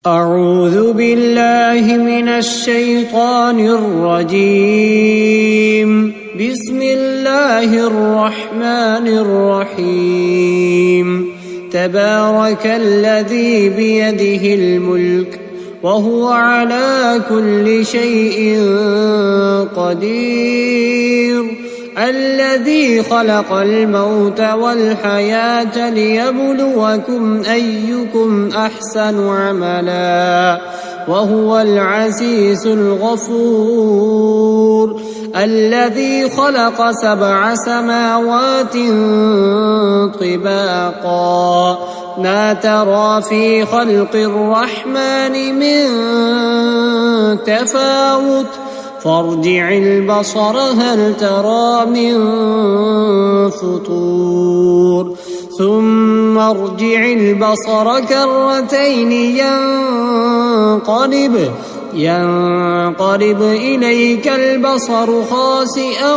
أعوذ بالله من الشيطان الرجيم. بسم الله الرحمن الرحيم. تبارك الذي بيده الملك وهو على كل شيء قدير. الذي خلق الموت والحياة ليبلوكم أيكم أحسن عملا وهو العزيز الغفور. الذي خلق 7 سماوات طباقا ما ترى في خلق الرحمن من تفاوت فارجع البصر هل ترى من فطور ثم ارجع البصر كرتين ينقلب إليك البصر خاسئا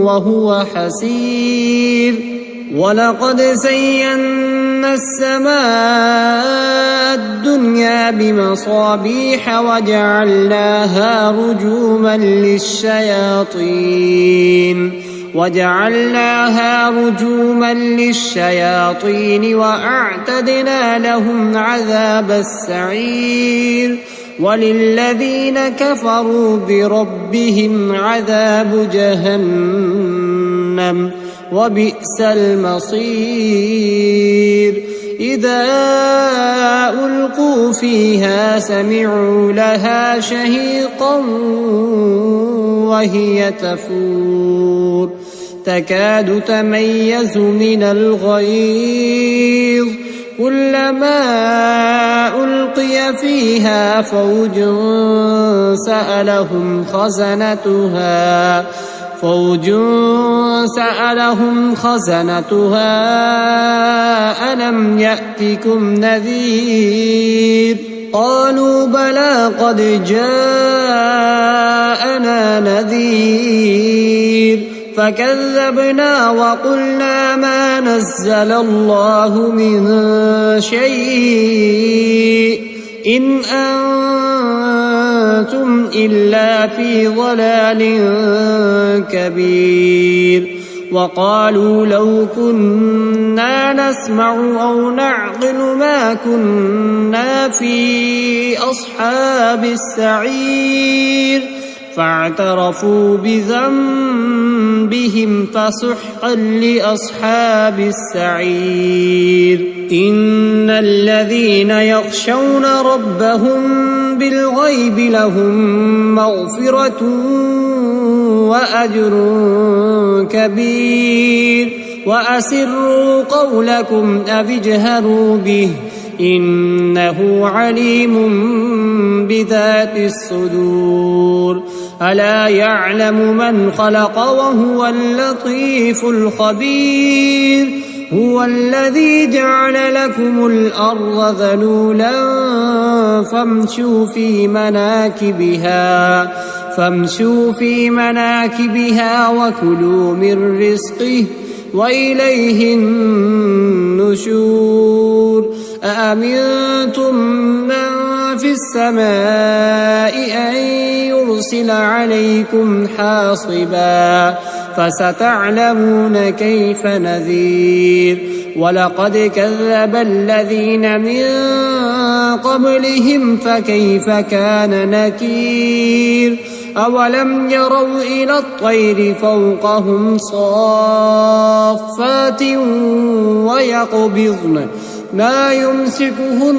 وهو حسير. ولقد زينا السماء الدنيا بمصابيح وجعلناها رجوما للشياطين وأعتدنا لهم عذاب السعير. وللذين كفروا بربهم عذاب جهنم وبئس المصير. إذا ألقوا فيها سمعوا لها شهيقا وهي تفور تكاد تميز من الغيظ كلما ألقي فيها فوج سألهم خزنتها ألم يأتكم نذير قالوا بلى قد جاءنا نذير فكذبنا وقلنا ما نزل الله من شيء إن أنتم إلا في ضلال كبير. وقالوا لو كنا نسمع أو نعقل ما كنا في أصحاب السعير فاعترفوا بذنبهم فسحقا لأصحاب السعير. إن الذين يخشون ربهم بالغيب لهم مغفرة وأجر كبير. وأسروا قولكم أو اجهروا به إنه عليم بذات الصدور. ألا يعلم من خلق وهو اللطيف الخبير. هو الذي جعل لكم الأرض ذلولا فامشوا في مناكبها وكلوا من رزقه وإليه النشور. أأمنتم من في السماء أن يرسل عليكم حاصبا فستعلمون كيف نذير. ولقد كذب الذين من قبلهم فكيف كان نكير. أولم يروا إلى الطير فوقهم صافات ويقبضن ما يمسكهن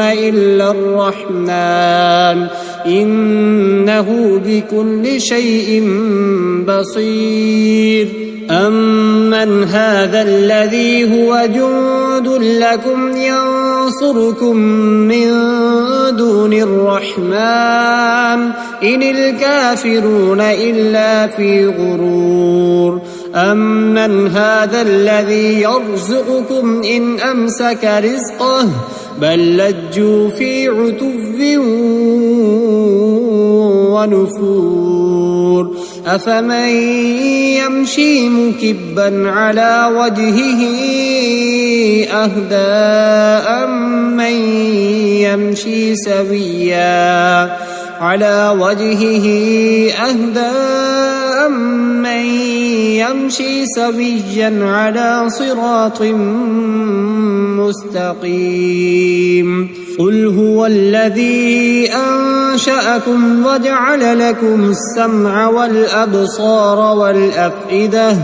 إلا الرحمن إنه بكل شيء بصير. أمن هذا الذي هو جند لكم ينصركم من دون الرحمن إن الكافرون إلا في غرور. أمن هذا الذي يرزقكم إن أمسك رزقه بل لجوا في عتو ونفور. أفمن يمشي مكبا على وجهه أهدى أم يمشي سويا على وجهه أهدى أمن يمشي سويا على صراط مستقيم قل هو الذي أنشأكم وجعل لكم السمع والأبصار والأفئدة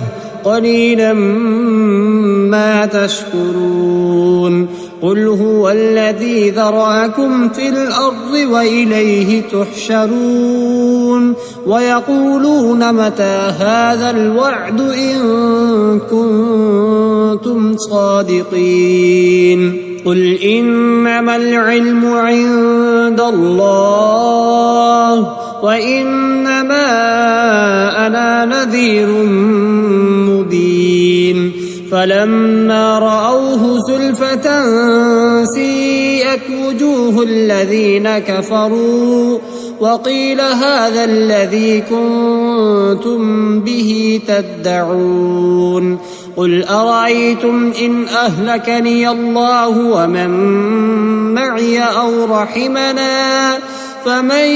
قليلا ما تشكرون قل هو الذي ذرأكم في الأرض وإليه تحشرون ويقولون متى هذا الوعد إن كنتم صادقين قل إنما العلم عند الله وإنما أنا نذير مبين فلما رأوه زلفة سيئت وجوه الذين كفروا وقيل هذا الذي كنتم به تدعون قل أرأيتم إن أهلكني الله ومن معي أو رحمنا فمن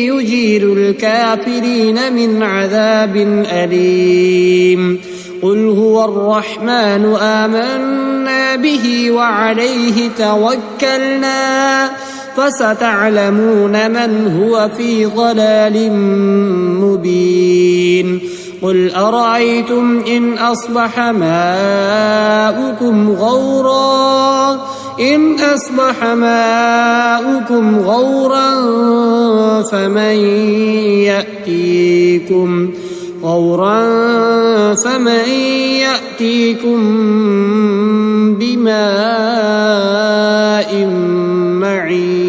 يجير الكافرين من عذاب أليم قل هو الرحمن آمنا به وعليه توكلنا فستعلمون من هو في ضلال مبين قل أرأيتم إن أصبح ماؤكم غورا فمن يأتيكم بماء معين